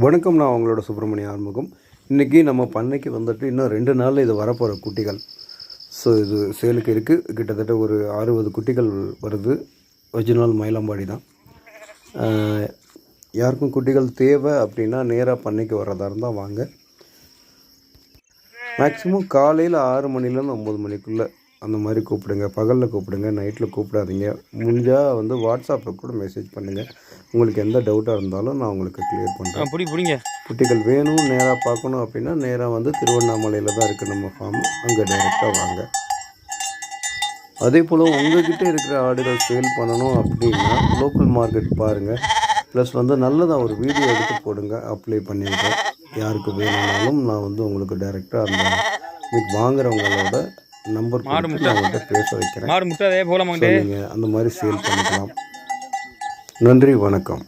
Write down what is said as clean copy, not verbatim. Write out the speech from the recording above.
வணக்கம், நான் உங்களோட சுப்பிரமணிய ஆறுமுகம். இன்றைக்கி நம்ம பண்ணைக்கு வந்துட்டு இன்னும் 2 நாளில் இது வரப்போகிற குட்டிகள். ஸோ இது சேலுக்கு இருக்குது. கிட்டத்தட்ட ஒரு 60 குட்டிகள் வருது. ஒரிஜினல் மயிலம்பாடி தான். யாருக்கும் குட்டிகள் தேவை அப்படின்னா நேராக பண்ணைக்கு வர்றதா இருந்தால் வாங்க. மேக்ஸிமம் காலையில் 6 மணிலேருந்து 9 மணிக்குள்ளே அந்த மாதிரி கூப்பிடுங்க. பகலில் கூப்பிடுங்க, நைட்டில் கூப்பிடாதீங்க. முடிஞ்சால் வாட்ஸ்அப்பில் கூட மெசேஜ் பண்ணுங்கள். உங்களுக்கு எந்த டவுட்டாக இருந்தாலும் நான் உங்களுக்கு கிளியர் பண்ணுறேன். குட்டிகள் வேணும், நேராக பார்க்கணும் அப்படின்னா நேராக திருவண்ணாமலையில் தான் இருக்குது நம்ம ஃபார்ம். அங்கே டைரெக்டாக வாங்க. அதே போல் உங்கள்கிட்ட இருக்கிற ஆடுகள் சேல் பண்ணணும் அப்படின்னா லோக்கல் மார்க்கெட் பாருங்கள். ப்ளஸ் நல்லதாக ஒரு வீடியோ எடுத்து போடுங்க, அப்ளை பண்ணிவிட்டேன். யாருக்கு வேணும்னாலும் நான் உங்களுக்கு டைரெக்டாக அந்த வாங்குறவங்களோட நம்பர் கொடுத்து நான் அவங்கள்ட்ட பேச வைக்கிறேன். நீங்கள் அந்த மாதிரி சேல் பண்ணிக்கலாம். நன்றி, வணக்கம்.